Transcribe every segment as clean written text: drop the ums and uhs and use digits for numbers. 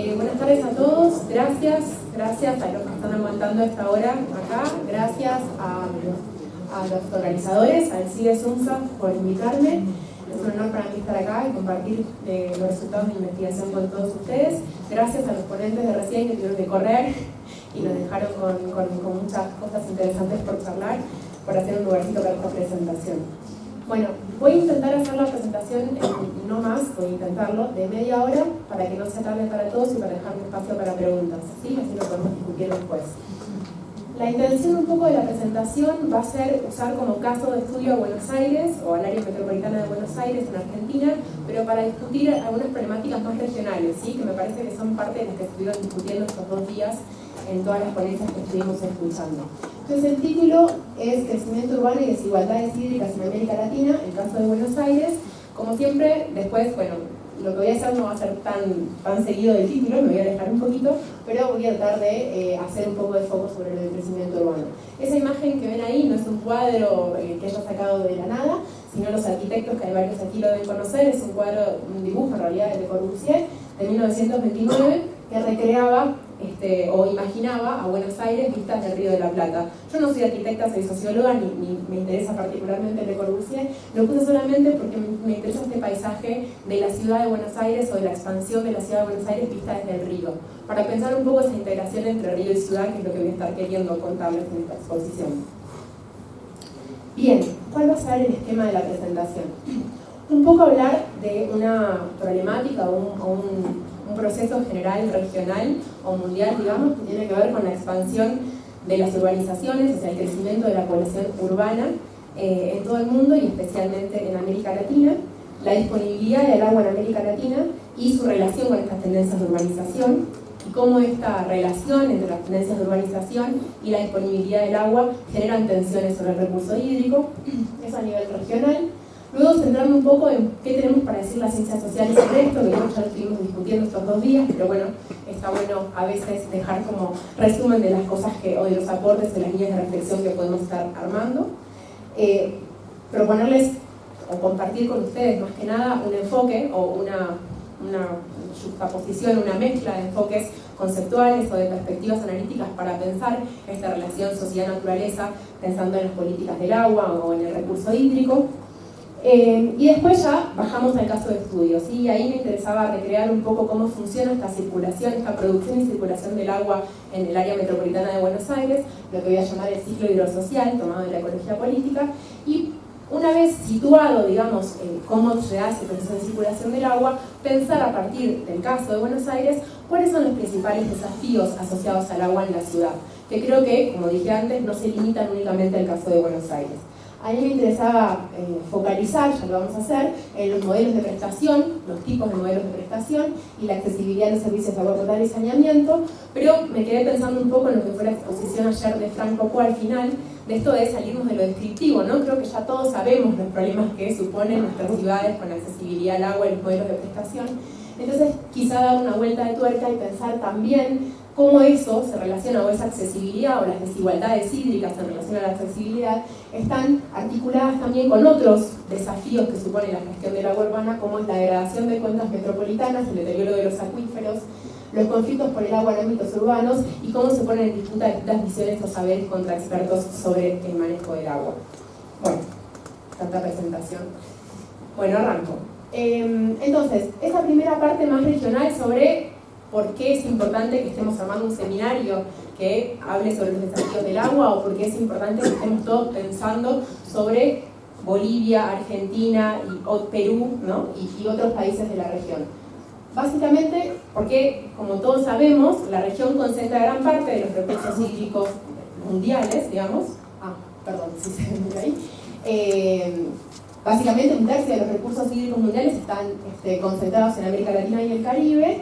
Buenas tardes a todos, gracias a los que están aguantando esta hora acá, gracias a los organizadores, al CIDE SUMSA por invitarme. Es un honor para mí estar acá y compartir los resultados de investigación con todos ustedes. Gracias a los ponentes de recién que tuvieron que correr y nos dejaron con muchas cosas interesantes por charlar, por hacer un lugarcito para esta presentación. Bueno, voy a intentar hacer la presentación, no más, voy a intentarlo, de media hora para que no se tarde para todos y para dejar un espacio para preguntas, ¿sí? Así lo podemos discutir después. La intención un poco de la presentación va a ser usar como caso de estudio a Buenos Aires o al área metropolitana de Buenos Aires en Argentina, pero para discutir algunas problemáticas más regionales, ¿sí? Que me parece que son parte de las que estuvieron discutiendo estos 2 días en todas las ponencias que estuvimos escuchando. Entonces el título es Crecimiento urbano y desigualdades hídricas en América Latina, el caso de Buenos Aires. Como siempre, después, bueno, lo que voy a hacer no va a ser tan seguido del título, me voy a alejar un poquito, pero voy a tratar de hacer un poco de foco sobre el crecimiento urbano. Esa imagen que ven ahí no es un cuadro que haya sacado de la nada, sino los arquitectos, que hay varios aquí lo deben conocer, es un cuadro, un dibujo en realidad de Le Corbusier, de 1929, que recreaba o imaginaba a Buenos Aires vistas del Río de la Plata. Yo no soy arquitecta, soy socióloga, ni me interesa particularmente Le Corbusier, lo puse solamente porque me interesa este paisaje de la ciudad de Buenos Aires o de la expansión de la ciudad de Buenos Aires vista desde el río, para pensar un poco esa integración entre río y ciudad, que es lo que voy a estar queriendo contarles en esta exposición. Bien, ¿cuál va a ser el esquema de la presentación? Un poco hablar de una problemática o un proceso general, regional o mundial, digamos, que tiene que ver con la expansión de las urbanizaciones, o sea, el crecimiento de la población urbana en todo el mundo y especialmente en América Latina, la disponibilidad del agua en América Latina y su relación con estas tendencias de urbanización, y cómo esta relación entre las tendencias de urbanización y la disponibilidad del agua generan tensiones sobre el recurso hídrico, eso a nivel regional. Luego centrarme un poco en qué tenemos para decir las ciencias sociales sobre esto, que ya lo estuvimos discutiendo estos 2 días, pero bueno, está bueno a veces dejar como resumen de las cosas o de los aportes, de las líneas de reflexión que podemos estar armando. Proponerles o compartir con ustedes más que nada un enfoque o una juxtaposición, una mezcla de enfoques conceptuales o de perspectivas analíticas para pensar esta relación sociedad-naturaleza, pensando en las políticas del agua o en el recurso hídrico. Y después ya bajamos al caso de estudio, ¿sí? Y ahí me interesaba recrear un poco cómo funciona esta circulación, esta producción y circulación del agua en el área metropolitana de Buenos Aires, lo que voy a llamar el ciclo hidrosocial, tomado de la ecología política, y una vez situado, digamos, cómo se hace el proceso de circulación del agua, pensar a partir del caso de Buenos Aires cuáles son los principales desafíos asociados al agua en la ciudad, que creo que, como dije antes, no se limitan únicamente al caso de Buenos Aires. A mí me interesaba focalizar, ya lo vamos a hacer, en los modelos de prestación, los tipos de modelos de prestación y la accesibilidad de los servicios de agua potable y saneamiento, pero me quedé pensando un poco en lo que fue la exposición ayer de Franco Po al final, de esto de salirnos de lo descriptivo, ¿no? Creo que ya todos sabemos los problemas que suponen nuestras ciudades con la accesibilidad al agua y los modelos de prestación. Entonces, quizá dar una vuelta de tuerca y pensar también cómo eso se relaciona, o esa accesibilidad o las desigualdades hídricas en relación a la accesibilidad están articuladas también con otros desafíos que supone la gestión del agua urbana, como es la degradación de cuencas metropolitanas, el deterioro de los acuíferos, los conflictos por el agua en ámbitos urbanos y cómo se ponen en disputa distintas visiones o saberes contra expertos sobre el manejo del agua. Bueno, tanta presentación. Bueno, arranco. Entonces, esa primera parte más regional sobre por qué es importante que estemos armando un seminario que hable sobre los desafíos del agua, o por qué es importante que estemos todos pensando sobre Bolivia, Argentina, o Perú, ¿no? y otros países de la región. Básicamente porque, como todos sabemos, la región concentra gran parte de los recursos hídricos mundiales, digamos. Perdón, si se ve ahí. Básicamente un tercio de los recursos hídricos mundiales están concentrados en América Latina y el Caribe,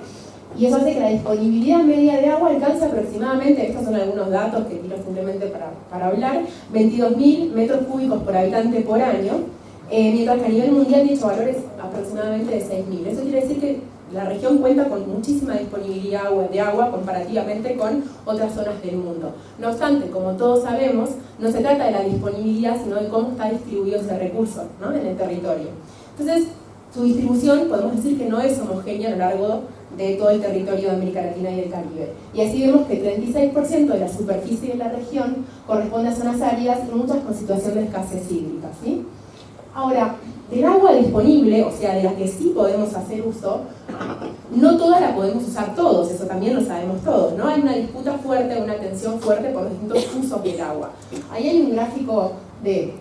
y eso hace que la disponibilidad media de agua alcance aproximadamente, estos son algunos datos que tiro simplemente para hablar, 22.000 metros cúbicos por habitante por año, mientras que a nivel mundial dicho valor es aproximadamente de 6.000. Eso quiere decir que la región cuenta con muchísima disponibilidad de agua comparativamente con otras zonas del mundo. No obstante, como todos sabemos, no se trata de la disponibilidad, sino de cómo está distribuido ese recurso, ¿no? En el territorio. Entonces, su distribución podemos decir que no es homogénea a lo largo de todo el territorio de América Latina y el Caribe. Y así vemos que 36% de la superficie de la región corresponde a zonas áridas y muchas con situación de escasez hídrica, ¿sí? Ahora, del agua disponible, o sea, de la que sí podemos hacer uso, no toda la podemos usar todos, eso también lo sabemos todos, ¿no? Hay una disputa fuerte, una tensión fuerte por distintos usos del agua. Ahí hay un gráfico de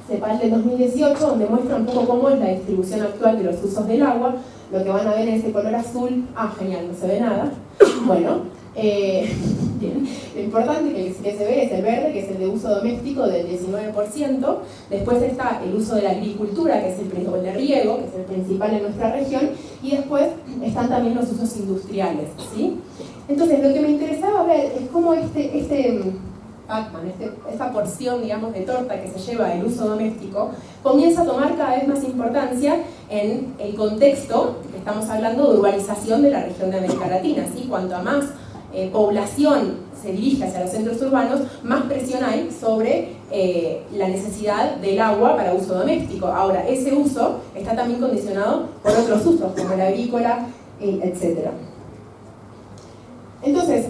CEPAL del 2018 donde muestra un poco cómo es la distribución actual de los usos del agua. Lo que van a ver en ese color azul, genial, no se ve nada. Bueno, bien. Lo importante que se ve es el verde, que es el de uso doméstico del 19%. Después está el uso de la agricultura, que es el de riego, que es el principal en nuestra región. Y después están también los usos industriales, ¿sí? Entonces, lo que me interesaba ver es cómo esta porción, digamos, de torta que se lleva el uso doméstico, comienza a tomar cada vez más importancia en el contexto que estamos hablando de urbanización de la región de América Latina, ¿sí? Cuanto a más población se dirige hacia los centros urbanos, más presión hay sobre la necesidad del agua para uso doméstico. Ahora, ese uso está también condicionado por otros usos, como el agrícola, etc. Entonces,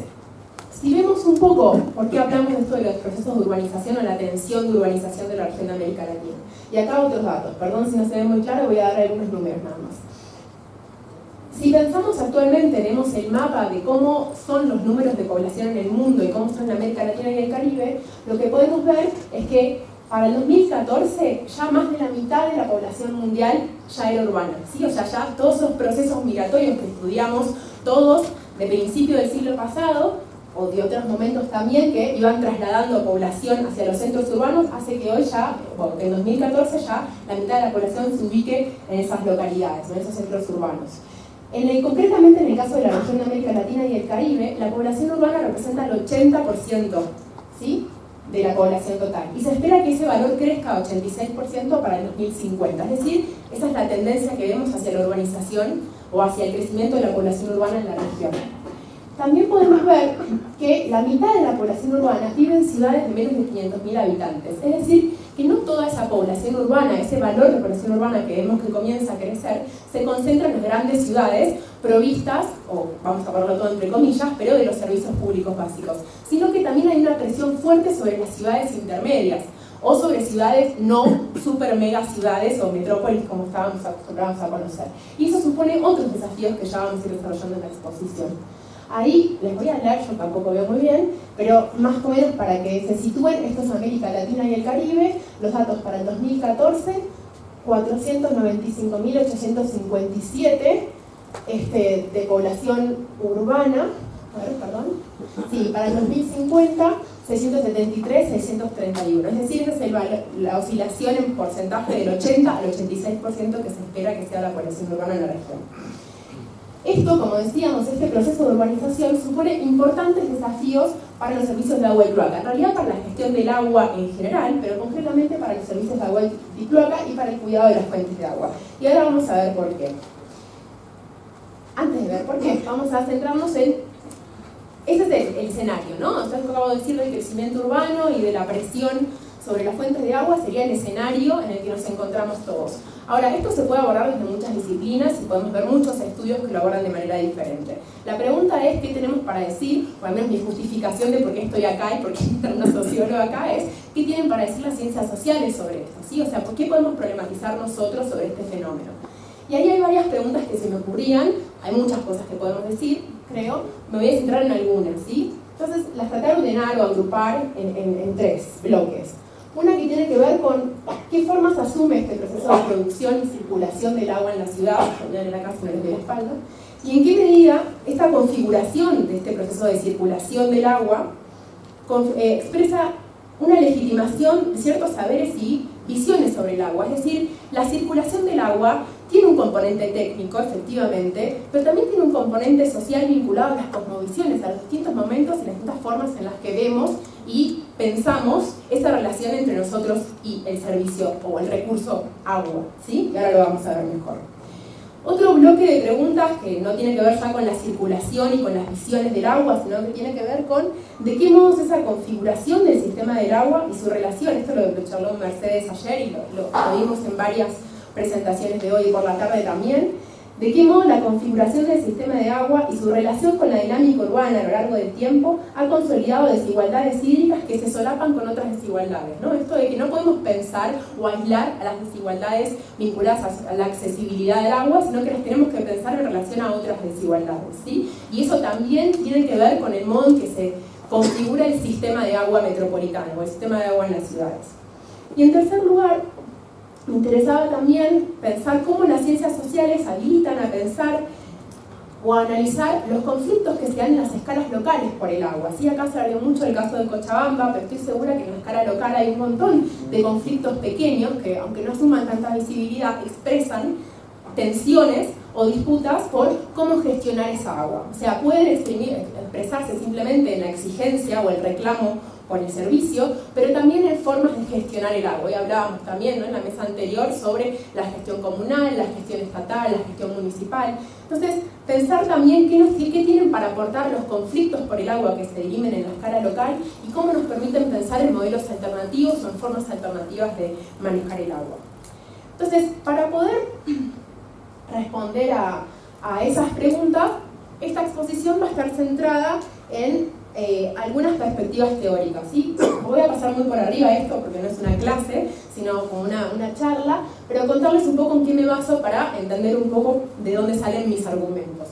si vemos un poco por qué hablamos de esto de los procesos de urbanización o la tensión de urbanización de la región de América Latina. Y acá otros datos, perdón si no se ve muy claro, voy a dar algunos números nada más. Si pensamos actualmente, tenemos el mapa de cómo son los números de población en el mundo y cómo son en América Latina y el Caribe, lo que podemos ver es que para el 2014 ya más de la mitad de la población mundial ya era urbana, ¿sí? O sea, ya todos esos procesos migratorios que estudiamos todos de principio del siglo pasado, o de otros momentos también, que iban trasladando población hacia los centros urbanos, hace que hoy ya, bueno, en 2014 ya la mitad de la población se ubique en esas localidades, en esos centros urbanos. Concretamente en el caso de la región de América Latina y el Caribe, la población urbana representa el 80%, ¿sí?, de la población total. Y se espera que ese valor crezca a 86% para el 2050. Es decir, esa es la tendencia que vemos hacia la urbanización o hacia el crecimiento de la población urbana en la región. También podemos ver que la mitad de la población urbana vive en ciudades de menos de 500.000 habitantes. Es decir, que no toda esa población urbana, ese valor de población urbana que vemos que comienza a crecer, se concentra en las grandes ciudades provistas, o vamos a ponerlo todo entre comillas, pero de los servicios públicos básicos, sino que también hay una presión fuerte sobre las ciudades intermedias, o sobre ciudades no super mega ciudades o metrópolis como estábamos acostumbrados a conocer. Y eso supone otros desafíos que ya vamos a ir desarrollando en la exposición. Ahí les voy a leer, yo tampoco veo muy bien, pero más o menos para que se sitúen, esto es América Latina y el Caribe, los datos para el 2014, 495.857 de población urbana, para el 2050, 673.631, es decir, esa es la oscilación en porcentaje del 80 al 86% que se espera que sea la población urbana en la región. Esto, como decíamos, este proceso de urbanización supone importantes desafíos para los servicios de agua y cloaca, en realidad para la gestión del agua en general, pero concretamente para los servicios de agua y cloaca y para el cuidado de las fuentes de agua. Y ahora vamos a ver por qué. Antes de ver por qué, vamos a centrarnos en... Ese es el escenario, ¿no? Entonces, acabo de decir del crecimiento urbano y de la presión sobre las fuentes de agua, sería el escenario en el que nos encontramos todos. Ahora, esto se puede abordar desde muchas disciplinas y podemos ver muchos estudios que lo abordan de manera diferente. La pregunta es, ¿qué tenemos para decir? O al menos mi justificación de por qué estoy acá y por qué está una socióloga acá es, ¿qué tienen para decir las ciencias sociales sobre esto? ¿Sí? O sea, ¿por qué podemos problematizar nosotros sobre este fenómeno? Y ahí hay varias preguntas que se me ocurrían, hay muchas cosas que podemos decir, creo, me voy a centrar en algunas, ¿sí? Entonces, las traté de ordenar o agrupar en tres bloques. Una que tiene que ver con qué formas asume este proceso de producción y circulación del agua en la ciudad, en la casa, en la espalda, y en qué medida esta configuración de este proceso de circulación del agua expresa una legitimación de ciertos saberes y visiones sobre el agua. Es decir, la circulación del agua tiene un componente técnico, efectivamente, pero también tiene un componente social vinculado a las cosmovisiones, a los distintos momentos y las distintas formas en las que vemos y pensamos esa relación entre nosotros y el servicio o el recurso agua, ¿sí? Y ahora lo vamos a ver mejor. Otro bloque de preguntas que no tiene que ver ya con la circulación y con las visiones del agua, sino que tiene que ver con de qué modo es esa configuración del sistema del agua y su relación. Esto lo charló Mercedes ayer y lo vimos en varias presentaciones de hoy por la tarde también. de qué modo la configuración del sistema de agua y su relación con la dinámica urbana a lo largo del tiempo ha consolidado desigualdades hídricas que se solapan con otras desigualdades, ¿no? Esto de que no podemos pensar o aislar a las desigualdades vinculadas a la accesibilidad del agua, sino que las tenemos que pensar en relación a otras desigualdades, ¿sí? Y eso también tiene que ver con el modo en que se configura el sistema de agua metropolitano o el sistema de agua en las ciudades. Y en tercer lugar, me interesaba también pensar cómo las ciencias sociales habilitan a pensar o a analizar los conflictos que se dan en las escalas locales por el agua. ¿Sí? Acá se habló mucho del caso de Cochabamba, pero estoy segura que en la escala local hay un montón de conflictos pequeños que, aunque no suman tanta visibilidad, expresan tensiones o disputas por cómo gestionar esa agua. O sea, pueden expresarse simplemente en la exigencia o el reclamo por el servicio, pero también en formas de gestionar el agua. Y hablábamos también, ¿no?, en la mesa anterior sobre la gestión comunal, la gestión estatal, la gestión municipal. Entonces, pensar también qué tienen para aportar los conflictos por el agua que se dirimen en la escala local y cómo nos permiten pensar en modelos alternativos o en formas alternativas de manejar el agua. Entonces, para poder responder a esas preguntas, esta exposición va a estar centrada en algunas perspectivas teóricas, ¿sí? Voy a pasar muy por arriba esto porque no es una clase, sino como una charla, pero contarles un poco en qué me baso para entender un poco de dónde salen mis argumentos.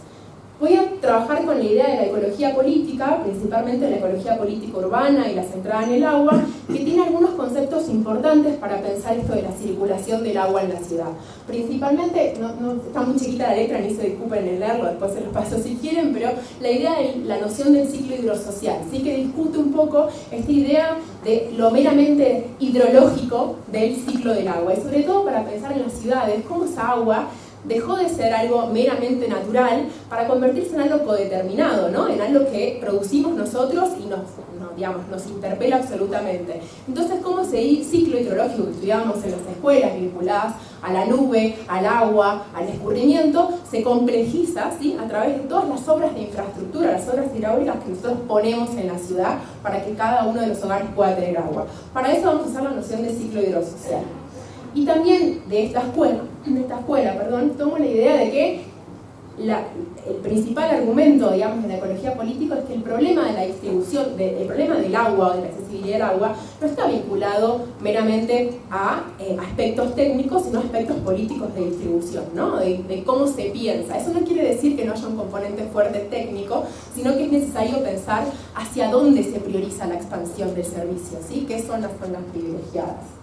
Voy a trabajar con la idea de la ecología política, principalmente la ecología política urbana y la centrada en el agua, que tiene algunos conceptos importantes para pensar esto de la circulación del agua en la ciudad. Principalmente, no está muy chiquita la letra, ni se disculpen en leerlo, después se los paso si quieren, pero la idea de la noción del ciclo hidrosocial, sí, que discute un poco esta idea de lo meramente hidrológico del ciclo del agua, y sobre todo para pensar en las ciudades, cómo esa agua dejó de ser algo meramente natural para convertirse en algo codeterminado, ¿no? En algo que producimos nosotros y nos interpela absolutamente. Entonces, ¿cómo ese ciclo hidrológico que estudiábamos en las escuelas vinculadas a la nube, al agua, al escurrimiento, se complejiza, ¿sí?, a través de todas las obras de infraestructura, las obras hidráulicas que nosotros ponemos en la ciudad para que cada uno de los hogares pueda tener agua? Para eso vamos a usar la noción de ciclo hidrosocial. Y también de esta escuela, tomo la idea de que el principal argumento, digamos, de la ecología política es que el problema de la distribución, el problema del agua o de la accesibilidad del agua no está vinculado meramente a aspectos técnicos, sino a aspectos políticos de distribución, ¿no? De cómo se piensa. Eso no quiere decir que no haya un componente fuerte técnico, sino que es necesario pensar hacia dónde se prioriza la expansión del servicio, ¿sí? ¿Qué son las zonas privilegiadas?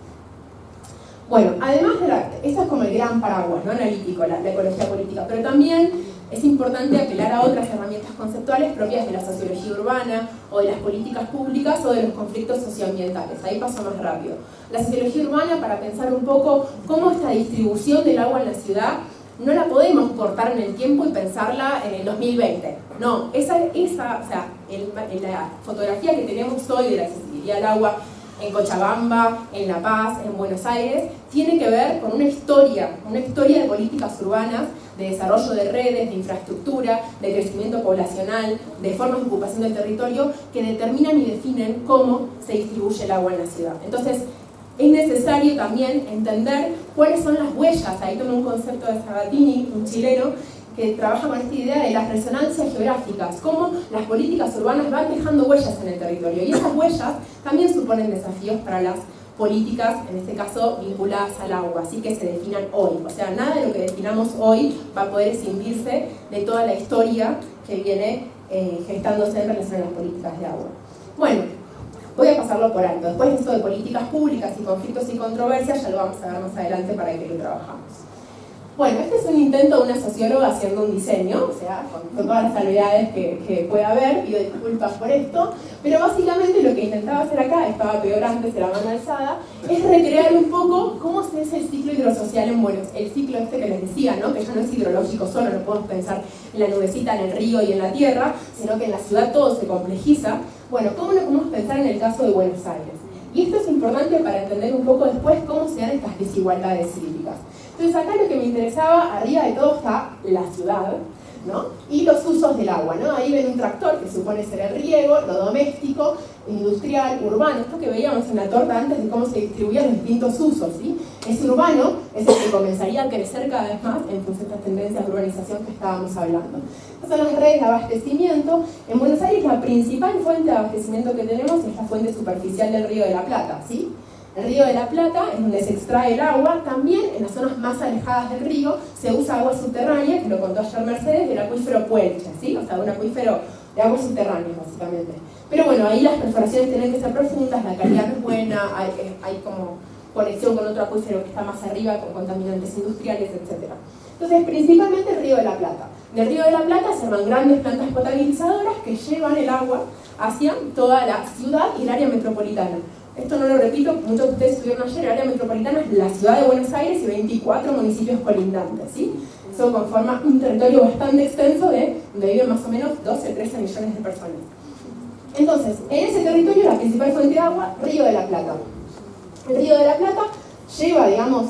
Bueno, además esto es como el gran paraguas, ¿no?, analítico, la ecología política, pero también es importante apelar a otras herramientas conceptuales propias de la sociología urbana o de las políticas públicas o de los conflictos socioambientales. Ahí paso más rápido. La sociología urbana, para pensar un poco cómo esta distribución del agua en la ciudad no la podemos cortar en el tiempo y pensarla en el 2020. No, la fotografía que tenemos hoy de la accesibilidad al agua en Cochabamba, en La Paz, en Buenos Aires, tiene que ver con una historia de políticas urbanas, de desarrollo de redes, de infraestructura, de crecimiento poblacional, de formas de ocupación del territorio, que determinan y definen cómo se distribuye el agua en la ciudad. Entonces, es necesario también entender cuáles son las huellas. Ahí tomé un concepto de Sabatini, un chileno, que trabaja con esta idea de las resonancias geográficas, cómo las políticas urbanas van dejando huellas en el territorio. Y esas huellas también suponen desafíos para las políticas, en este caso vinculadas al agua, así que se definan hoy. O sea, nada de lo que definamos hoy va a poder escindirse de toda la historia que viene gestándose en relación a las políticas de agua. Bueno, voy a pasarlo por alto. Después de esto de políticas públicas y conflictos y controversias, ya lo vamos a ver más adelante para que lo trabajamos. Bueno, este es un intento de una socióloga haciendo un diseño, o sea, con todas las salvedades que pueda haber, pido disculpas por esto, pero básicamente lo que intentaba hacer acá, estaba peor antes de la mano alzada, es recrear un poco cómo se hace el ciclo hidrosocial en Buenos Aires, el ciclo este que les decía, ¿no?, que ya no es hidrológico solo, no podemos pensar en la nubecita, en el río y en la tierra, sino que en la ciudad todo se complejiza. Bueno, ¿cómo lo podemos pensar en el caso de Buenos Aires? Y esto es importante para entender un poco después cómo se dan estas desigualdades hídricas. Entonces acá lo que me interesaba, arriba de todo está la ciudad, ¿no?, y los usos del agua, ¿no? Ahí ven un tractor que supone ser el riego, lo doméstico, industrial, urbano, esto que veíamos en la torta antes de cómo se distribuían los distintos usos, ¿sí? Ese urbano es el que comenzaría a crecer cada vez más en función de estas tendencias de urbanización que estábamos hablando. Estas son las redes de abastecimiento. En Buenos Aires la principal fuente de abastecimiento que tenemos es la fuente superficial del Río de la Plata, ¿sí? El Río de la Plata es donde se extrae el agua. También en las zonas más alejadas del río se usa agua subterránea, que lo contó ayer Mercedes, del acuífero Puelche, ¿sí? O sea, un acuífero de aguas subterráneas, básicamente. Pero bueno, ahí las perforaciones tienen que ser profundas, la calidad no es buena, hay como conexión con otro acuífero que está más arriba, con contaminantes industriales, etc. Entonces, principalmente el Río de la Plata. Del Río de la Plata se arman grandes plantas potabilizadoras que llevan el agua hacia toda la ciudad y el área metropolitana. Esto no lo repito, muchos de ustedes estuvieron ayer, el área metropolitana es la ciudad de Buenos Aires y 24 municipios colindantes, ¿sí? Eso conforma un territorio bastante extenso donde viven más o menos 12 o 13 millones de personas. Entonces, en ese territorio la principal fuente de agua, Río de la Plata. El Río de la Plata lleva, digamos,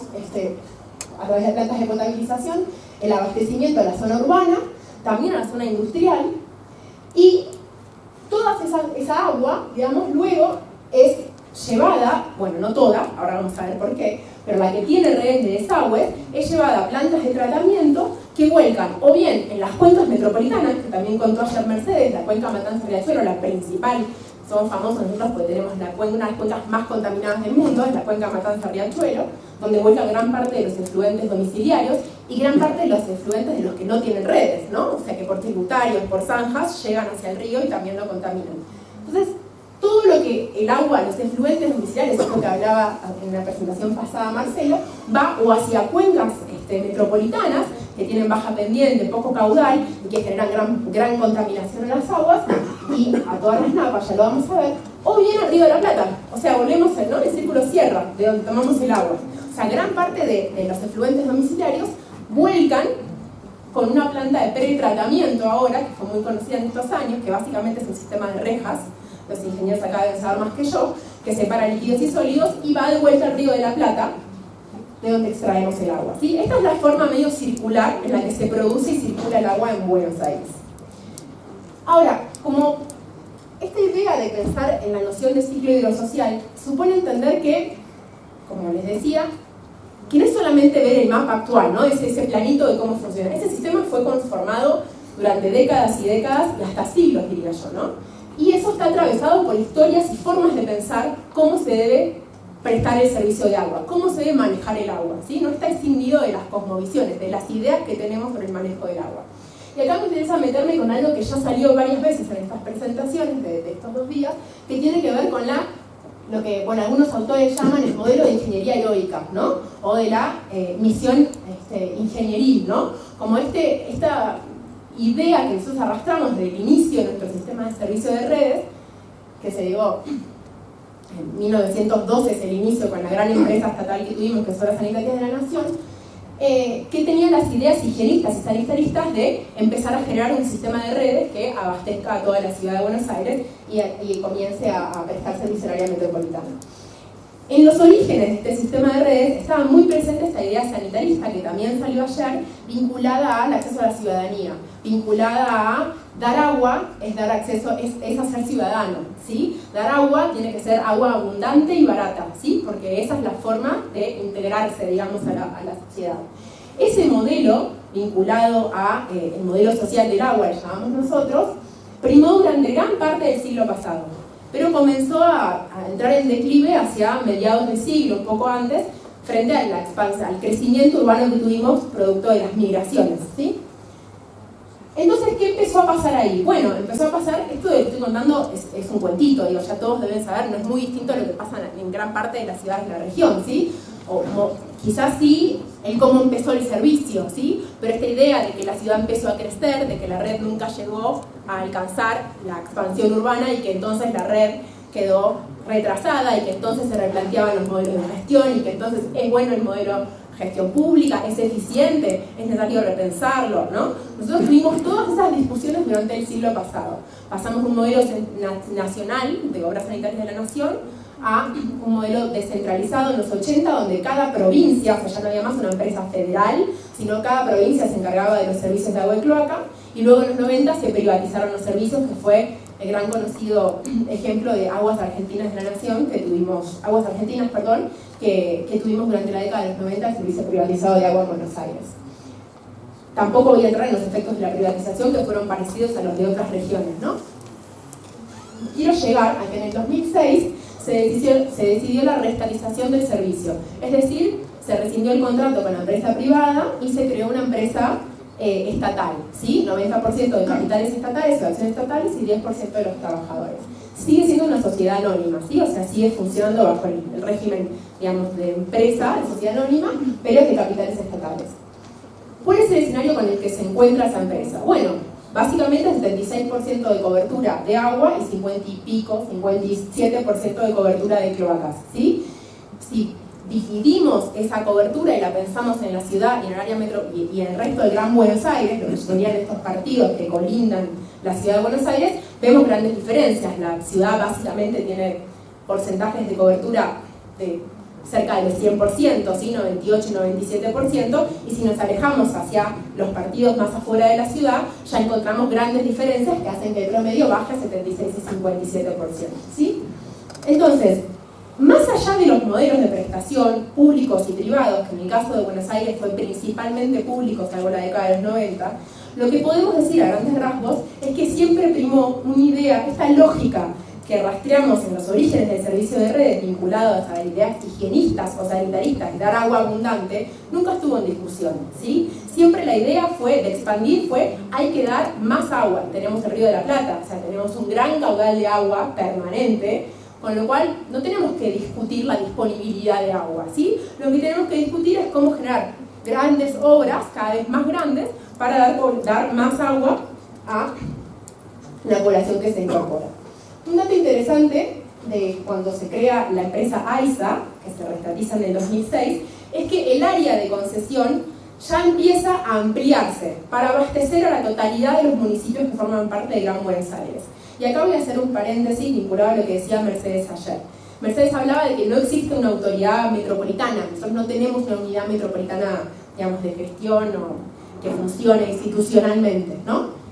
a través de plantas de potabilización, el abastecimiento a la zona urbana, también a la zona industrial, y toda esa agua, digamos, luego es llevada, bueno, no toda, ahora vamos a ver por qué, pero la que tiene redes de desagües es llevada a plantas de tratamiento que vuelcan o bien en las cuencas metropolitanas, que también contó ayer Mercedes, la cuenca Matanza-Riachuelo, la principal, somos famosos nosotros porque tenemos una de las cuencas más contaminadas del mundo, es la cuenca Matanza-Riachuelo, donde vuelca gran parte de los efluentes domiciliarios y gran parte de los efluentes de los que no tienen redes, ¿no? O sea que por tributarios, por zanjas, llegan hacia el río y también lo contaminan. Entonces, todo lo que el agua, los efluentes domiciliarios, es lo que hablaba en la presentación pasada Marcelo, va o hacia cuencas metropolitanas, que tienen baja pendiente, poco caudal, y que generan gran contaminación en las aguas, y a todas las napas, ya lo vamos a ver, o bien al Río de la Plata. O sea, volvemos, ¿no? El círculo cierra, de donde tomamos el agua. O sea, gran parte de los efluentes domiciliarios vuelcan con una planta de pretratamiento ahora, que fue muy conocida en estos años, que básicamente es un sistema de rejas, los ingenieros acá deben saber más que yo, que separa líquidos y sólidos y va de vuelta al Río de la Plata, de donde extraemos el agua, ¿sí? Esta es la forma medio circular en la que se produce y circula el agua en Buenos Aires. Ahora, como esta idea de pensar en la noción de ciclo hidrosocial supone entender que, como les decía, que no es solamente ver el mapa actual, ¿no? Ese planito de cómo funciona. Ese sistema fue conformado durante décadas y décadas y hasta siglos, diría yo, ¿no? Y eso está atravesado por historias y formas de pensar cómo se debe prestar el servicio de agua, cómo se debe manejar el agua, ¿sí? No está escindido de las cosmovisiones, de las ideas que tenemos sobre el manejo del agua. Y acá me interesa meterme con algo que ya salió varias veces en estas presentaciones de estos 2 días, que tiene que ver con lo que, bueno, algunos autores llaman el modelo de ingeniería heroica, ¿no? O de la misión ingenieril, ¿no? Como esta idea que nosotros arrastramos desde el inicio de nuestro sistema de servicio de redes, que se dio en 1912, es el inicio con la gran empresa estatal que tuvimos, que es Obras Sanitarias de la Nación, que tenía las ideas higienistas y sanitaristas de empezar a generar un sistema de redes que abastezca a toda la ciudad de Buenos Aires y comience a prestar servicio en el área metropolitana. En los orígenes de este sistema de redes estaba muy presente esta idea sanitarista que también salió ayer, vinculada al acceso a la ciudadanía, vinculada a dar agua es dar acceso, es hacer ciudadano, ¿sí? Dar agua tiene que ser agua abundante y barata, ¿sí? Porque esa es la forma de integrarse, digamos, a la sociedad. Ese modelo, vinculado a el modelo social del agua, le llamamos nosotros, primó durante gran parte del siglo pasado, pero comenzó a entrar en declive hacia mediados del siglo, un poco antes, frente a la expansión, al crecimiento urbano que tuvimos producto de las migraciones, ¿sí? Entonces, ¿qué empezó a pasar ahí? Bueno, empezó a pasar, esto de lo que estoy contando es un cuentito, digo, ya todos deben saber, no es muy distinto a lo que pasa en gran parte de las ciudades de la región, ¿sí? O quizás sí, el cómo empezó el servicio, ¿sí? Pero esta idea de que la ciudad empezó a crecer, de que la red nunca llegó a alcanzar la expansión urbana y que entonces la red quedó retrasada y que entonces se replanteaban los modelos de gestión y que entonces es bueno el modelo de gestión pública, es eficiente, es necesario repensarlo, ¿no? Nosotros tuvimos todas esas discusiones durante el siglo pasado. Pasamos de un modelo nacional de obras sanitarias de la nación a un modelo descentralizado en los 80, donde cada provincia, o sea, ya no había más una empresa federal, sino cada provincia se encargaba de los servicios de agua y cloaca, y luego en los 90 se privatizaron los servicios, que fue el gran conocido ejemplo de Aguas Argentinas de la Nación, que tuvimos durante la década de los 90, el servicio privatizado de agua en Buenos Aires. Tampoco voy a entrar en los efectos de la privatización, que fueron parecidos a los de otras regiones, ¿no? Quiero llegar a que en el 2006 se decidió la reestatización del servicio, es decir, se rescindió el contrato con la empresa privada y se creó una empresa estatal, ¿sí? 90% de capitales estatales y acciones estatales y 10% de los trabajadores. Sigue siendo una sociedad anónima, ¿sí? O sea, sigue funcionando bajo el régimen, digamos, de empresa, de sociedad anónima, pero es de capitales estatales. ¿Cuál es el escenario con el que se encuentra esa empresa? Bueno, básicamente el 76% de cobertura de agua y 57% de cobertura de cloacas, ¿sí? Si dividimos esa cobertura y la pensamos en la ciudad y en el área y en el resto del Gran Buenos Aires, lo que serían estos partidos que colindan la ciudad de Buenos Aires, vemos grandes diferencias. La ciudad básicamente tiene porcentajes de cobertura de cerca del 100%, ¿sí? 98 y 97%, y si nos alejamos hacia los partidos más afuera de la ciudad, ya encontramos grandes diferencias que hacen que el promedio baje a 76 y 57%, ¿sí? Entonces, más allá de los modelos de prestación públicos y privados, que en el caso de Buenos Aires fue principalmente público, salvo la década de los 90, lo que podemos decir a grandes rasgos es que siempre primó una idea, esta lógica que rastreamos en los orígenes del servicio de red, vinculados a ideas higienistas o sanitaristas, de dar agua abundante, nunca estuvo en discusión, ¿sí? Siempre la idea de expandir fue, hay que dar más agua. Tenemos el Río de la Plata, o sea, tenemos un gran caudal de agua permanente, con lo cual no tenemos que discutir la disponibilidad de agua, ¿sí? Lo que tenemos que discutir es cómo generar grandes obras, cada vez más grandes, para dar más agua a la población que se incorpora. Un dato interesante de cuando se crea la empresa AISA, que se reestatiza en el 2006, es que el área de concesión ya empieza a ampliarse para abastecer a la totalidad de los municipios que forman parte de Gran Buenos Aires. Y acá voy a hacer un paréntesis vinculado a lo que decía Mercedes ayer. Mercedes hablaba de que no existe una autoridad metropolitana, nosotros no tenemos una unidad metropolitana, digamos, de gestión o que funcione institucionalmente, ¿no?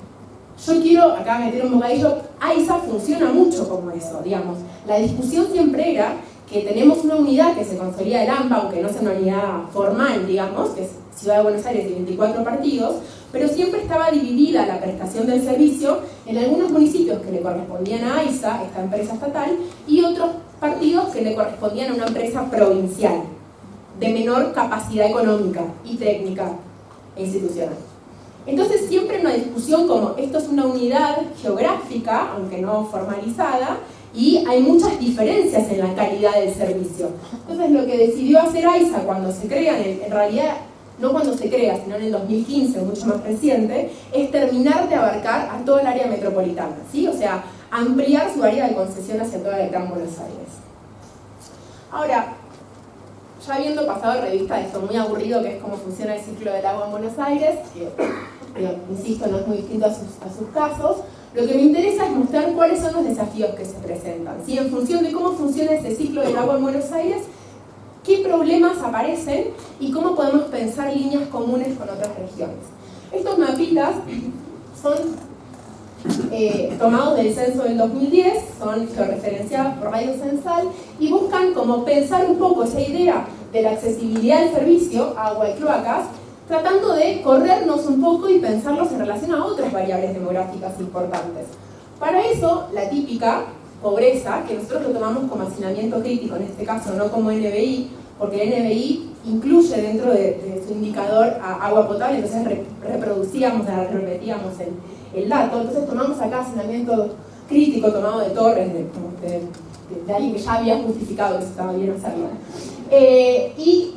Yo quiero acá meter un bocadillo, AISA funciona mucho como eso, digamos. La discusión siempre era que tenemos una unidad que se consolida el AMBA, aunque no sea una unidad formal, digamos, que es Ciudad de Buenos Aires y 24 partidos, pero siempre estaba dividida la prestación del servicio en algunos municipios que le correspondían a AISA, esta empresa estatal, y otros partidos que le correspondían a una empresa provincial, de menor capacidad económica y técnica e institucional. Entonces siempre una discusión como esto es una unidad geográfica, aunque no formalizada, y hay muchas diferencias en la calidad del servicio. Entonces lo que decidió hacer AISA cuando se crea, en realidad no cuando se crea, sino en el 2015, mucho más reciente, es terminar de abarcar a todo el área metropolitana, ¿sí? O sea, ampliar su área de concesión hacia toda la Gran Buenos Aires. Ahora, ya habiendo pasado revista de esto muy aburrido que es cómo funciona el ciclo del agua en Buenos Aires, que, insisto, no es muy distinto a sus casos, lo que me interesa es mostrar cuáles son los desafíos que se presentan, ¿sí? En función de cómo funciona ese ciclo del agua en Buenos Aires, qué problemas aparecen y cómo podemos pensar líneas comunes con otras regiones. Estos mapitas son tomados del censo del 2010, son georreferenciados por Radio Censal y buscan como pensar un poco esa idea de la accesibilidad del servicio, agua y cloacas, tratando de corrernos un poco y pensarlos en relación a otras variables demográficas importantes. Para eso, la típica pobreza, que nosotros lo tomamos como hacinamiento crítico en este caso, no como NBI, porque el NBI incluye dentro de su indicador a agua potable, entonces repetíamos el dato, entonces tomamos acá hacinamiento crítico tomado de Torres, de alguien que ya había justificado que estaba bien hacerlo. Y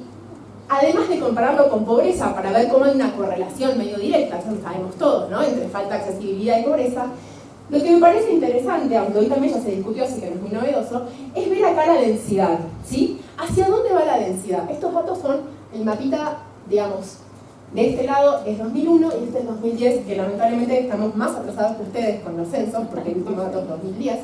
además de compararlo con pobreza, para ver cómo hay una correlación medio directa, eso lo sabemos todos, ¿no? Entre falta de accesibilidad y pobreza, lo que me parece interesante, aunque hoy también ya se discutió, así que no es muy novedoso, es ver acá la densidad, ¿sí? ¿Hacia dónde va la densidad? Estos datos son el mapita, digamos, de este lado es 2001 y este es 2010, que lamentablemente estamos más atrasados que ustedes con los censos, porque el último dato es 2010.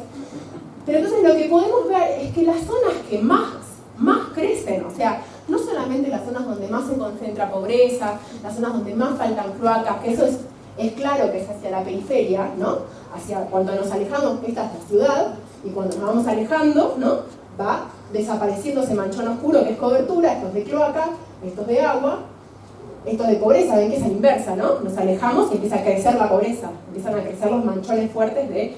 Pero entonces lo que podemos ver es que las zonas que más crecen, o sea, no solamente las zonas donde más se concentra pobreza, las zonas donde más faltan cloacas, que eso es es claro que es hacia la periferia, ¿no? Hacia cuando nos alejamos, esta es la ciudad, y cuando nos vamos alejando, ¿no? Va desapareciendo ese manchón oscuro que es cobertura, esto es de cloaca, esto es de agua, esto de pobreza, ven que es a la inversa, ¿no? Nos alejamos y empieza a crecer la pobreza, empiezan a crecer los manchones fuertes de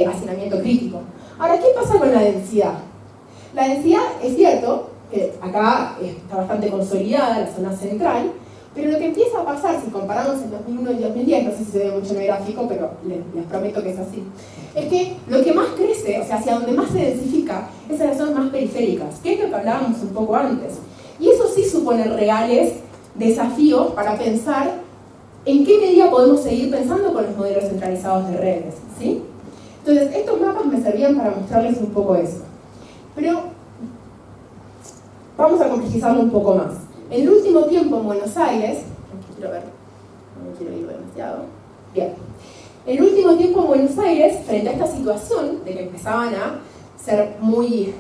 hacinamiento crítico. Ahora, ¿qué pasa con la densidad? La densidad es cierto que acá está bastante consolidada, la zona central, pero lo que empieza a pasar, si comparamos el 2001 y el 2010, no sé si se ve mucho en el gráfico, pero les prometo que es así, es que lo que más crece, o sea, hacia donde más se densifica, es en las zonas más periféricas, que es lo que hablábamos un poco antes. Y eso sí supone reales desafíos para pensar en qué medida podemos seguir pensando con los modelos centralizados de redes, ¿sí? Entonces, estos mapas me servían para mostrarles un poco eso. Pero vamos a complejizarlo un poco más. En el último tiempo en Buenos Aires, quiero ver, no quiero ir demasiado, bien. En el último tiempo en Buenos Aires, frente a esta situación de que empezaban a ser muy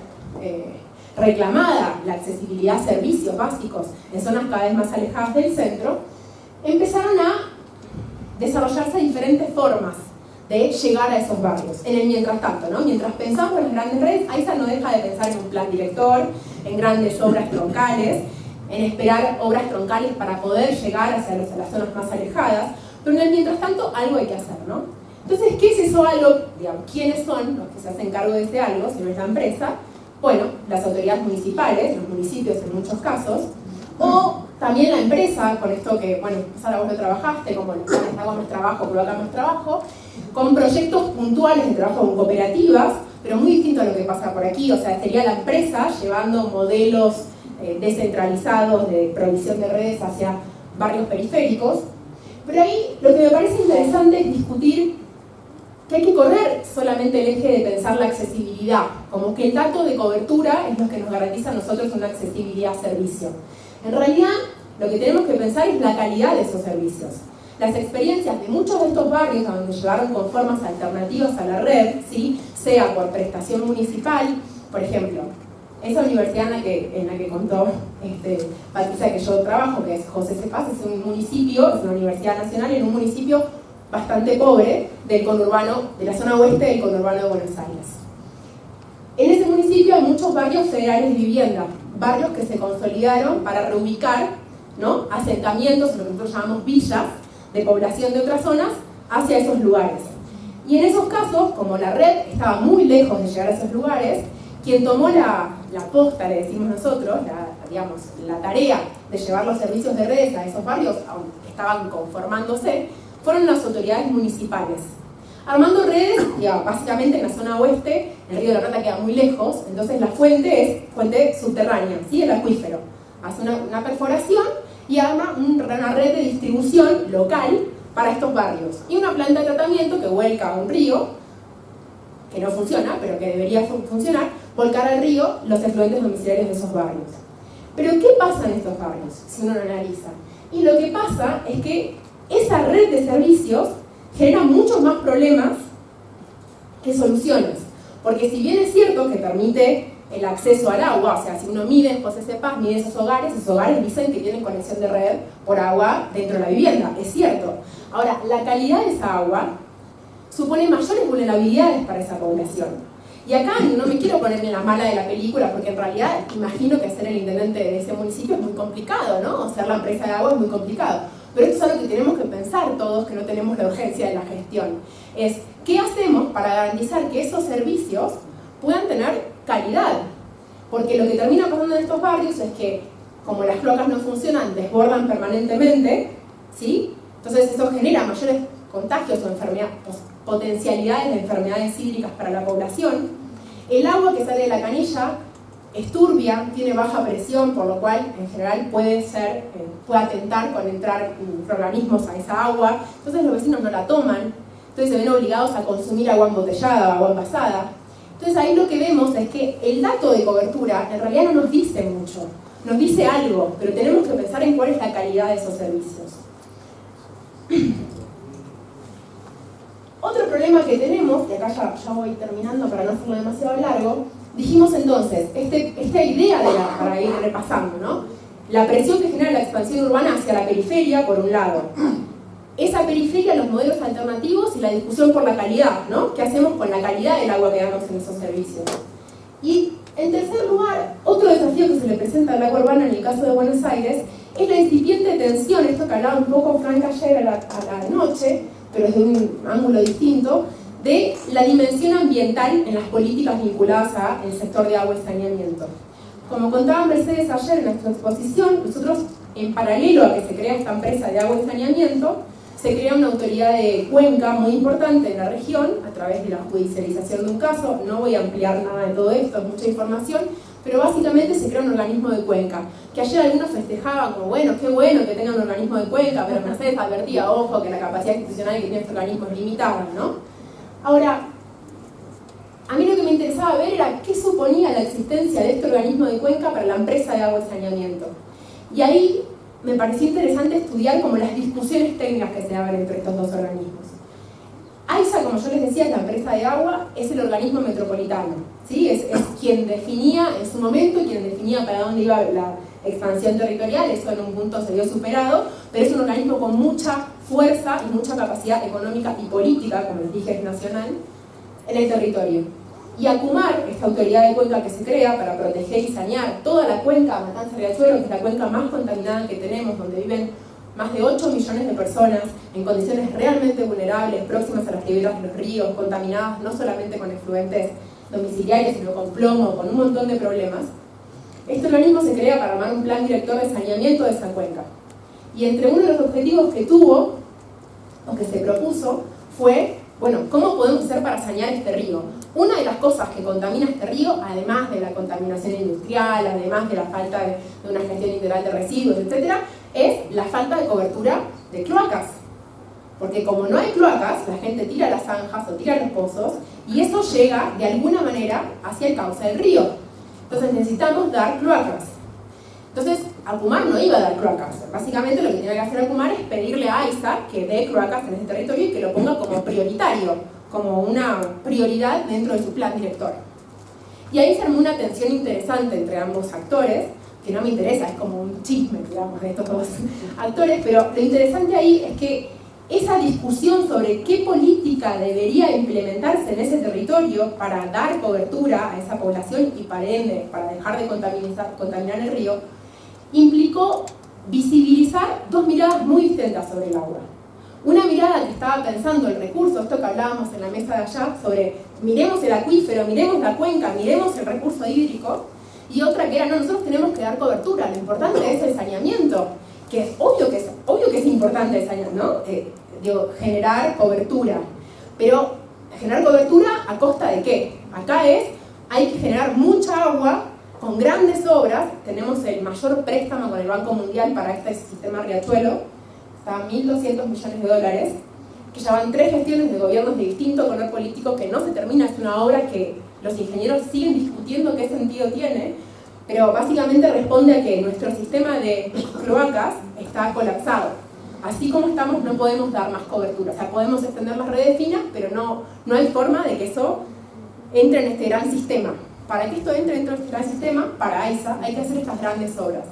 reclamada la accesibilidad a servicios básicos en zonas cada vez más alejadas del centro, empezaron a desarrollarse diferentes formas de llegar a esos barrios. En el mientras tanto, ¿no? Mientras pensamos en las grandes redes, AISA no deja de pensar en un plan director, en grandes obras troncales, en esperar obras troncales para poder llegar hacia las zonas más alejadas, pero en el mientras tanto algo hay que hacer, ¿no? Entonces, ¿qué es eso algo? Digamos, ¿quiénes son los que se hacen cargo de ese algo, si no es la empresa? Bueno, las autoridades municipales, los municipios en muchos casos, o también la empresa, con esto que, bueno, Sara, vos lo trabajaste, como hago más trabajo, coloca más trabajo, con proyectos puntuales de trabajo con cooperativas, pero muy distinto a lo que pasa por aquí, o sea, sería la empresa llevando modelos descentralizados de provisión de redes hacia barrios periféricos. Pero ahí lo que me parece interesante es discutir que hay que correr solamente el eje de pensar la accesibilidad, como que el dato de cobertura es lo que nos garantiza a nosotros una accesibilidad a servicio. En realidad, lo que tenemos que pensar es la calidad de esos servicios. Las experiencias de muchos de estos barrios a donde llegaron con formas alternativas a la red, ¿sí? Sea por prestación municipal, por ejemplo, esa universidad en la que contó Patricia que yo trabajo, que es José C. Paz, es un municipio, es una universidad nacional en un municipio bastante pobre del conurbano, de la zona oeste del conurbano de Buenos Aires. En ese municipio hay muchos barrios federales de vivienda, barrios que se consolidaron para reubicar, ¿no? Asentamientos, lo que nosotros llamamos villas, de población de otras zonas, hacia esos lugares. Y en esos casos, como la red estaba muy lejos de llegar a esos lugares, quien tomó la posta, le decimos nosotros, la tarea de llevar los servicios de redes a esos barrios, aunque estaban conformándose, fueron las autoridades municipales. Armando redes, básicamente en la zona oeste, el río de la Plata queda muy lejos, entonces la fuente es fuente subterránea, ¿sí? El acuífero. Hace una perforación y arma una red de distribución local para estos barrios. Y una planta de tratamiento que vuelca a un río, que no funciona, pero que debería funcionar, volcar al río los efluentes domiciliarios de esos barrios. Pero ¿qué pasa en estos barrios, si uno lo analiza? Y lo que pasa es que esa red de servicios genera muchos más problemas que soluciones. Porque si bien es cierto que permite el acceso al agua, o sea, si uno mide José C. Paz, mide esos hogares dicen que tienen conexión de red por agua dentro de la vivienda, es cierto. Ahora, la calidad de esa agua supone mayores vulnerabilidades para esa población. Y acá no me quiero poner en la mala de la película, porque en realidad imagino que ser el intendente de ese municipio es muy complicado, ¿no? O ser la empresa de agua es muy complicado. Pero esto es algo que tenemos que pensar todos, que no tenemos la urgencia de la gestión. Es, ¿qué hacemos para garantizar que esos servicios puedan tener calidad? Porque lo que termina pasando en estos barrios es que, como las cloacas no funcionan, desbordan permanentemente, ¿sí? Entonces eso genera mayores contagios o potencialidades de enfermedades hídricas para la población. El agua que sale de la canilla es turbia, tiene baja presión, por lo cual en general puede atentar con entrar microorganismos a esa agua. Entonces los vecinos no la toman, entonces se ven obligados a consumir agua embotellada, agua envasada. Entonces ahí lo que vemos es que el dato de cobertura en realidad no nos dice mucho, nos dice algo, pero tenemos que pensar en cuál es la calidad de esos servicios. Otro problema que tenemos, y acá ya voy terminando para no hacerlo demasiado largo, dijimos entonces, esta idea para ir repasando, ¿no? La presión que genera la expansión urbana hacia la periferia, por un lado. esa periferia, los modelos alternativos y la discusión por la calidad, ¿no? ¿Qué hacemos con la calidad del agua que damos en esos servicios? Y en tercer lugar, otro desafío que se le presenta al agua urbana en el caso de Buenos Aires es la incipiente tensión, esto que hablaba un poco Frank ayer a la noche, pero desde un ángulo distinto, de la dimensión ambiental en las políticas vinculadas al sector de agua y saneamiento. Como contaba Mercedes ayer en nuestra exposición, nosotros, en paralelo a que se crea esta empresa de agua y saneamiento, se crea una autoridad de cuenca muy importante en la región, a través de la judicialización de un caso. No voy a ampliar nada de todo esto, es mucha información, pero básicamente se crea un organismo de cuenca, que ayer algunos festejaban como, bueno, qué bueno que tengan un organismo de cuenca, pero Mercedes advertía, ojo, que la capacidad institucional que tiene este organismo es limitada, ¿no? Ahora, a mí lo que me interesaba ver era qué suponía la existencia de este organismo de cuenca para la empresa de agua y saneamiento. Y ahí me pareció interesante estudiar como las discusiones técnicas que se daban entre estos dos organismos. AISA, como yo les decía, es la empresa de agua, es el organismo metropolitano, ¿sí? Es quien definía en su momento, quien definía para dónde iba la expansión territorial. Eso en un punto se vio superado, pero es un organismo con mucha fuerza y mucha capacidad económica y política, como les dije, es nacional, en el territorio. Y ACUMAR, esta autoridad de cuenca que se crea para proteger y sanear toda la cuenca Matanza-Riachuelo, que es la cuenca más contaminada que tenemos, donde viven más de 8 millones de personas en condiciones realmente vulnerables, próximas a las riberas de los ríos, contaminadas no solamente con efluentes domiciliarios, sino con plomo, con un montón de problemas. Este organismo se crea para armar un plan director de saneamiento de esa cuenca. Y entre uno de los objetivos que tuvo, o que se propuso, fue, bueno, ¿cómo podemos hacer para sanear este río? Una de las cosas que contamina este río, además de la contaminación industrial, además de la falta de una gestión integral de residuos, etc., es la falta de cobertura de cloacas. Porque como no hay cloacas, la gente tira las zanjas o tira los pozos y eso llega de alguna manera hacia el cauce del río. Entonces necesitamos dar cloacas. Entonces, ACUMAR no iba a dar cloacas. Básicamente lo que tiene que hacer ACUMAR es pedirle a AISA que dé cloacas en ese territorio y que lo ponga como prioritario, como una prioridad dentro de su plan director. Y ahí se armó una tensión interesante entre ambos actores, que no me interesa, es como un chisme, digamos, de estos dos actores, pero lo interesante ahí es que esa discusión sobre qué política debería implementarse en ese territorio para dar cobertura a esa población y para ende, para dejar de contaminar el río, implicó visibilizar dos miradas muy distintas sobre el agua. Una mirada que estaba pensando el recurso, esto que hablábamos en la mesa de allá, sobre miremos el acuífero, miremos la cuenca, miremos el recurso hídrico, y otra que era, no, nosotros tenemos que dar cobertura, lo importante es el saneamiento, que es obvio que es importante el saneamiento, ¿no? Generar cobertura, pero generar cobertura ¿a costa de qué? Acá hay que generar mucha agua con grandes obras. Tenemos el mayor préstamo con el Banco Mundial para este sistema Riachuelo, está 1.200 millones de dólares, que ya van 3 gestiones de gobiernos de distinto color político que no se termina, es una obra que los ingenieros siguen discutiendo qué sentido tiene, pero básicamente responde a que nuestro sistema de cloacas está colapsado. Así como estamos, no podemos dar más cobertura. O sea, podemos extender las redes finas, pero no hay forma de que eso entre en este gran sistema. Para que esto entre dentro de este gran sistema, para AISA, hay que hacer estas grandes obras.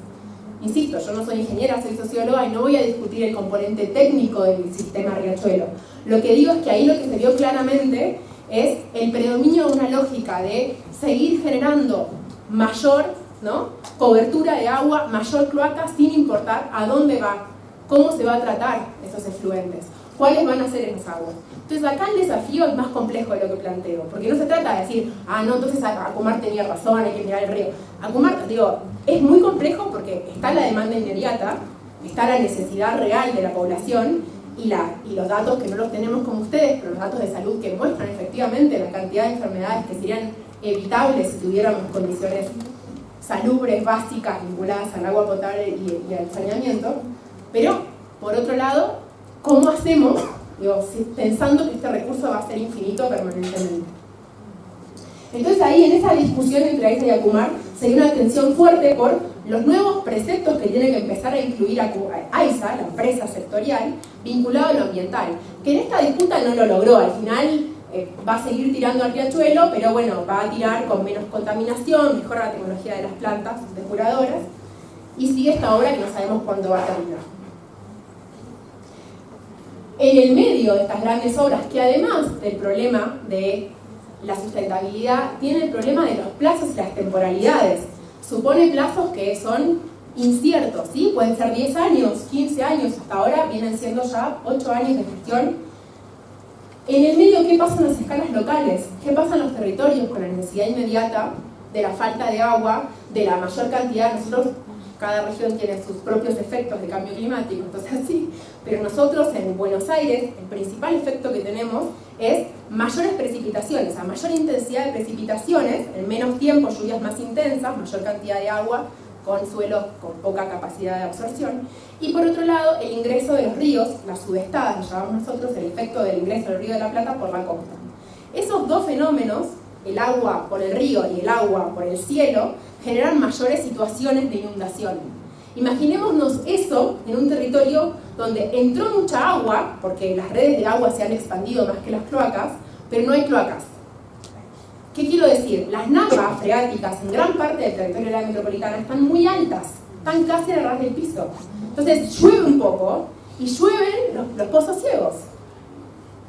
Insisto, yo no soy ingeniera, soy socióloga y no voy a discutir el componente técnico del sistema Riachuelo. Lo que digo es que ahí lo que se vio claramente es el predominio de una lógica de seguir generando mayor, ¿no?, cobertura de agua, mayor cloaca, sin importar a dónde va, cómo se va a tratar esos efluentes, cuáles van a ser esas aguas. Entonces acá el desafío es más complejo de lo que planteo, porque no se trata de decir, no, entonces ACUMAR tenía razón, hay que mirar el río. ACUMAR, digo, es muy complejo porque está la demanda inmediata, está la necesidad real de la población y los datos que no los tenemos como ustedes, pero los datos de salud que muestran efectivamente la cantidad de enfermedades que serían evitables si tuviéramos condiciones salubres básicas vinculadas al agua potable y al saneamiento. Pero, por otro lado, ¿cómo hacemos, pensando que este recurso va a ser infinito permanentemente? Entonces ahí, en esa discusión entre AISA y ACUMAR, se dio una tensión fuerte por los nuevos preceptos que tiene que empezar a incluir AISA, la empresa sectorial, vinculado a lo ambiental, que en esta disputa no lo logró. Al final va a seguir tirando al riachuelo, pero bueno, va a tirar con menos contaminación, mejora la tecnología de las plantas depuradoras, y sigue esta obra que no sabemos cuándo va a terminar. en el medio de estas grandes obras, que además del problema de la sustentabilidad, tiene el problema de los plazos y las temporalidades. Supone plazos que son inciertos, ¿sí? Pueden ser 10 años, 15 años, hasta ahora vienen siendo ya 8 años de gestión. En el medio, ¿qué pasa en las escalas locales? ¿Qué pasa en los territorios con la necesidad inmediata de la falta de agua, de la mayor cantidad? Nosotros, cada región tiene sus propios efectos de cambio climático, entonces sí, pero nosotros en Buenos Aires, el principal efecto que tenemos es mayores precipitaciones, a mayor intensidad de precipitaciones, en menos tiempo, lluvias más intensas, mayor cantidad de agua, con suelos con poca capacidad de absorción. Y por otro lado, el ingreso de los ríos, las sudestadas, lo llamamos nosotros, el efecto del ingreso del río de la Plata por la costa. Esos dos fenómenos, el agua por el río y el agua por el cielo, generan mayores situaciones de inundación. Imaginémonos eso en un territorio donde entró mucha agua, porque las redes de agua se han expandido más que las cloacas, pero no hay cloacas. ¿Qué quiero decir? Las napas freáticas en gran parte del territorio de la metropolitana están muy altas, están casi a ras del piso. Entonces llueve un poco y llueven los pozos ciegos.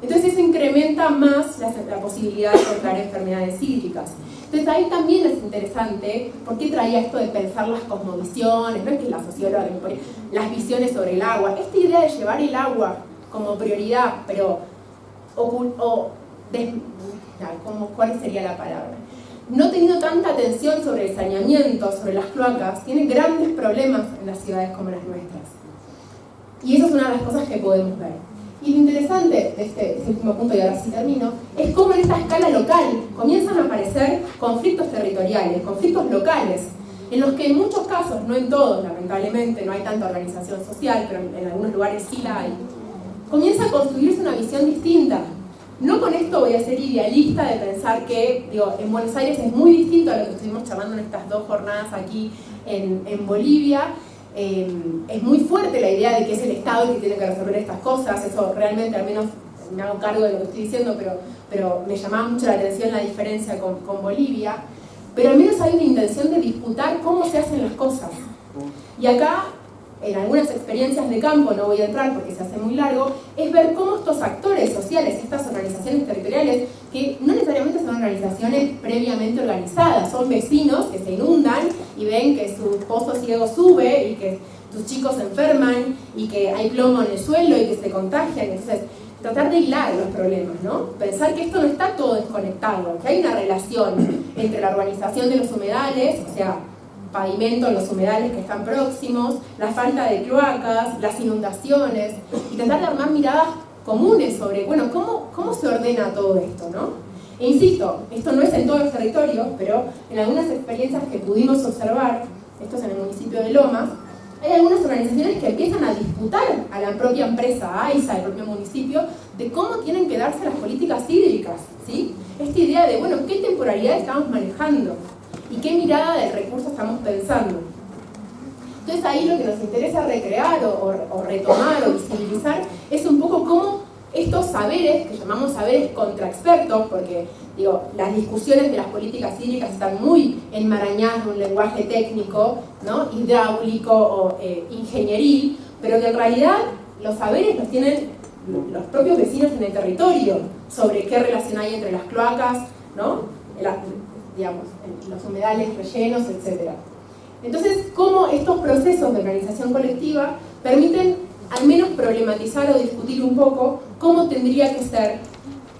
Entonces eso incrementa más la posibilidad de contraer enfermedades hídricas. Entonces ahí también es interesante por qué traía esto de pensar las cosmovisiones, no es que la socióloga que me pone las visiones sobre el agua, esta idea de llevar el agua como prioridad, pero ¿cuál sería la palabra? No teniendo tanta atención sobre el saneamiento, sobre las cloacas, tiene grandes problemas en las ciudades como las nuestras. Y eso es una de las cosas que podemos ver. Y lo interesante de este último punto, y ahora sí termino, es cómo en esta escala local comienzan a aparecer conflictos territoriales, conflictos locales, en los que en muchos casos, no en todos, lamentablemente, no hay tanta organización social, pero en algunos lugares sí la hay, comienza a construirse una visión distinta. No con esto voy a ser idealista de pensar que, en Buenos Aires es muy distinto a lo que estuvimos charlando en estas 2 jornadas aquí en Bolivia. Es muy fuerte la idea de que es el Estado el que tiene que resolver estas cosas. Eso realmente, al menos me hago cargo de lo que estoy diciendo, pero me llamaba mucho la atención la diferencia con Bolivia. Pero al menos hay una intención de disputar cómo se hacen las cosas. Y acá, en algunas experiencias de campo, no voy a entrar porque se hace muy largo, es ver cómo estos actores sociales, estas organizaciones territoriales, que no necesariamente son organizaciones previamente organizadas, son vecinos que se inundan y ven que su pozo ciego sube y que sus chicos se enferman y que hay plomo en el suelo y que se contagian. Entonces, tratar de hilar los problemas, ¿no? Pensar que esto no está todo desconectado, que hay una relación entre la urbanización de los humedales, o sea, pavimento en los humedales que están próximos, la falta de cloacas, las inundaciones, y tratar de armar miradas comunes sobre, bueno, ¿cómo se ordena todo esto, no? E insisto, esto no es en todos los territorios, pero en algunas experiencias que pudimos observar, esto es en el municipio de Lomas, hay algunas organizaciones que empiezan a disputar a la propia empresa AISA, al propio municipio, de cómo tienen que darse las políticas hídricas, ¿sí? Esta idea de, bueno, ¿qué temporalidad estamos manejando? ¿Y qué mirada del recurso estamos pensando? Entonces ahí lo que nos interesa recrear o retomar o visibilizar es un poco cómo estos saberes, que llamamos saberes contra expertos, porque las discusiones de las políticas hídricas están muy enmarañadas en un lenguaje técnico, ¿no? Hidráulico o ingenieril, pero que en realidad los saberes los tienen los propios vecinos en el territorio, sobre qué relación hay entre las cloacas, ¿no? Los humedales rellenos, etc. Entonces, cómo estos procesos de organización colectiva permiten al menos problematizar o discutir un poco cómo tendría que ser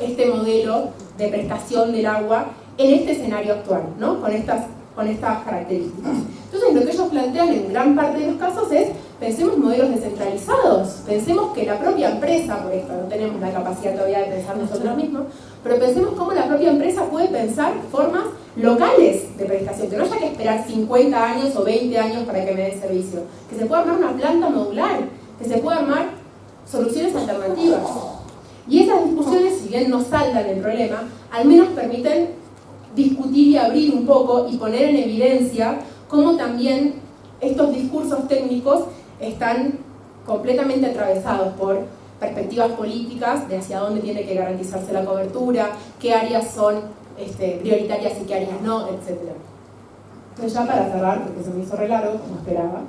este modelo de prestación del agua en este escenario actual, ¿no? Con estas características. Entonces, lo que ellos plantean en gran parte de los casos es: pensemos modelos descentralizados, pensemos que la propia empresa, por esto no tenemos la capacidad todavía de pensar nosotros mismos, pero pensemos cómo la propia empresa puede pensar formas locales de prestación, que no haya que esperar 50 años o 20 años para que me dé servicio, que se pueda armar una planta modular, que se pueda armar soluciones alternativas. Y esas discusiones, si bien no saldan el problema, al menos permiten discutir y abrir un poco y poner en evidencia cómo también estos discursos técnicos están completamente atravesados por perspectivas políticas de hacia dónde tiene que garantizarse la cobertura, qué áreas son prioritarias y qué áreas no, etc. Entonces, ya para cerrar, porque se me hizo re largo, como esperaba,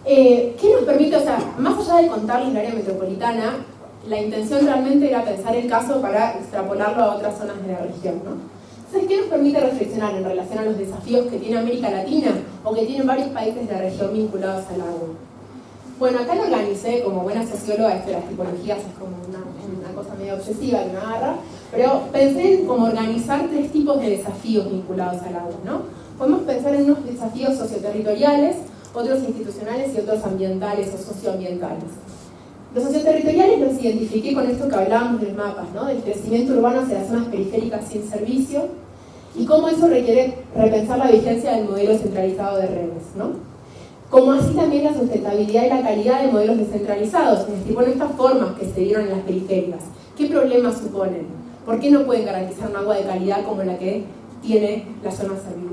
¿qué nos permite, más allá de contarles el área metropolitana, la intención realmente era pensar el caso para extrapolarlo a otras zonas de la región, ¿no? Entonces, ¿qué nos permite reflexionar en relación a los desafíos que tiene América Latina o que tienen varios países de la región vinculados al agua? Bueno, acá lo organicé, como buena socióloga, esto de las tipologías es como una cosa medio obsesiva que me agarra, pero pensé en cómo organizar 3 tipos de desafíos vinculados al agua, ¿no? Podemos pensar en unos desafíos socioterritoriales, otros institucionales y otros ambientales o socioambientales. Los socioterritoriales los identifiqué con esto que hablábamos de los mapas, ¿no? Del crecimiento urbano hacia las zonas periféricas sin servicio y cómo eso requiere repensar la vigencia del modelo centralizado de redes, ¿no? Como así también la sustentabilidad y la calidad de modelos descentralizados, es decir, bueno, estas formas que se dieron en las periféricas, ¿qué problemas suponen? ¿Por qué no pueden garantizar un agua de calidad como la que tiene la zona servida?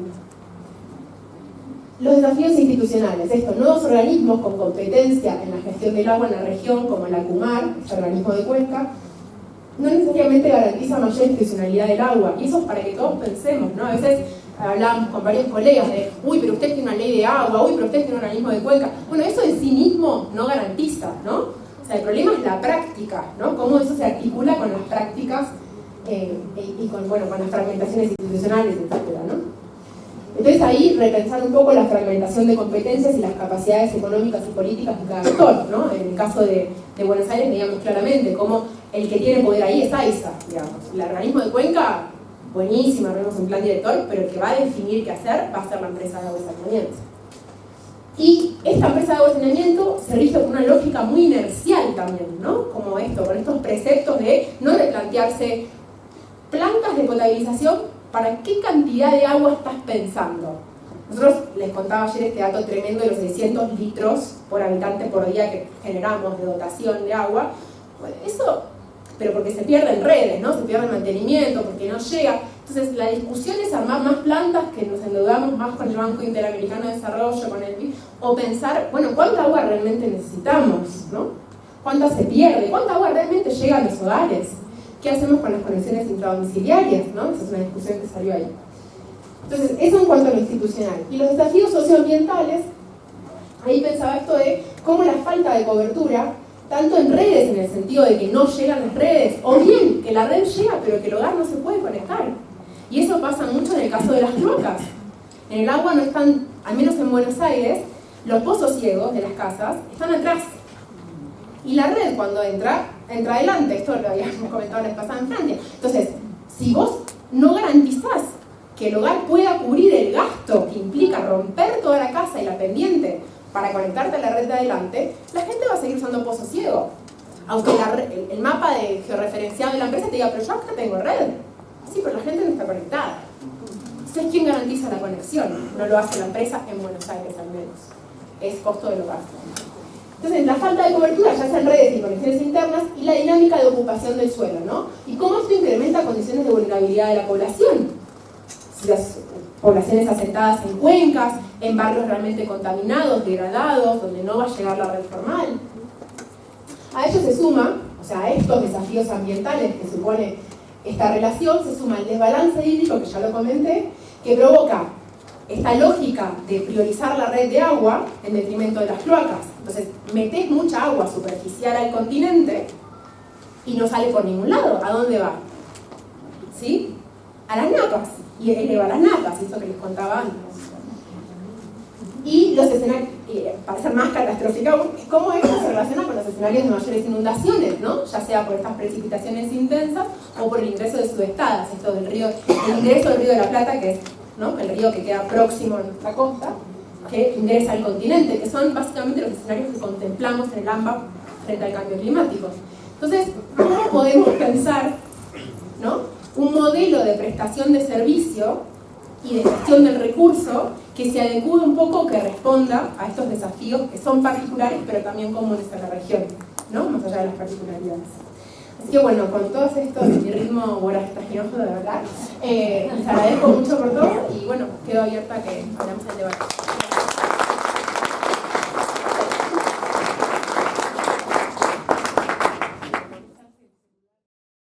Los desafíos institucionales, estos nuevos organismos con competencia en la gestión del agua en la región, como la CUMAR, este organismo de Cuenca, no necesariamente garantiza mayor institucionalidad del agua, y eso es para que todos pensemos, ¿no? A veces hablábamos con varios colegas de, uy, pero usted tiene una ley de agua, uy, pero usted tiene un organismo de Cuenca. Bueno, eso en sí mismo no garantiza, ¿no? O sea, el problema es la práctica, ¿no? Cómo eso se articula con las prácticas y con, bueno, con las fragmentaciones institucionales, etcétera, ¿no? Entonces ahí repensar un poco la fragmentación de competencias y las capacidades económicas y políticas de cada actor, ¿no? En el caso de Buenos Aires veíamos claramente cómo el que tiene poder ahí es AISA, digamos. El organismo de Cuenca, buenísima, tenemos un plan director, pero el que va a definir qué hacer va a ser la empresa de agua y saneamiento. Y esta empresa de agua y saneamiento se rige por una lógica muy inercial también, ¿no? Como esto, con estos preceptos de no replantearse plantas de potabilización. ¿Para qué cantidad de agua estás pensando? Nosotros les contaba ayer este dato tremendo de los 600 litros por habitante por día que generamos de dotación de agua. Bueno, eso, pero porque se pierden redes, ¿no? Se pierde el mantenimiento, porque no llega. Entonces la discusión es armar más plantas, que nos endeudamos más con el Banco Interamericano de Desarrollo, con el PIB, o pensar, bueno, ¿cuánta agua realmente necesitamos? ¿No? ¿Cuánta se pierde? ¿Cuánta agua realmente llega a los hogares? ¿Qué hacemos con las conexiones intradomiciliarias? ¿No? Esa es una discusión que salió ahí. Entonces, eso en cuanto a lo institucional. Y los desafíos socioambientales, ahí pensaba esto de cómo la falta de cobertura, tanto en redes, en el sentido de que no llegan las redes, o bien que la red llega, pero que el hogar no se puede conectar. Y eso pasa mucho en el caso de las cloacas. En el agua no están, al menos en Buenos Aires, los pozos ciegos de las casas están atrás. Y la red, cuando entra adelante. Esto lo habíamos comentado la vez pasada en Francia. Entonces, si vos no garantizás que el hogar pueda cubrir el gasto que implica romper toda la casa y la pendiente para conectarte a la red de adelante, la gente va a seguir usando pozo ciego. Aunque el mapa de georreferenciado de la empresa te diga, pero yo acá tengo red. Sí, pero la gente no está conectada. Entonces, ¿quién garantiza la conexión? No lo hace la empresa en Buenos Aires, al menos. Es costo del hogar. Entonces, la falta de cobertura, ya sea en redes y conexiones internas, y la dinámica de ocupación del suelo, ¿no? Y cómo esto incrementa condiciones de vulnerabilidad de la población. Las poblaciones asentadas en cuencas, en barrios realmente contaminados, degradados, donde no va a llegar la red formal. A ello se suma, o sea, a estos desafíos ambientales que supone esta relación, se suma el desbalance hídrico, que ya lo comenté, que provoca esta lógica de priorizar la red de agua en detrimento de las cloacas. Entonces, metés mucha agua superficial al continente y no sale por ningún lado. ¿A dónde va? ¿Sí? A las napas. Y eleva las napas, eso que les contaba antes. Y los escenarios, para ser más catastrófico, ¿cómo esto se relaciona con los escenarios de mayores inundaciones, ¿no? Ya sea por estas precipitaciones intensas o por el ingreso de subestadas, esto del río, el ingreso del río de la Plata, que es, ¿no?, el río que queda próximo a nuestra costa, que ingresa al continente, que son básicamente los escenarios que contemplamos en el AMBA frente al cambio climático. Entonces, ¿cómo podemos pensar, ¿no?, un modelo de prestación de servicio y de gestión del recurso que se adecue un poco, que responda a estos desafíos que son particulares, pero también comunes a la región, ¿no?, más allá de las particularidades? Así que bueno, con todo esto, mi ritmo voraginoso de verdad, les agradezco mucho por todo y bueno, quedo abierta a que hablemos del debate.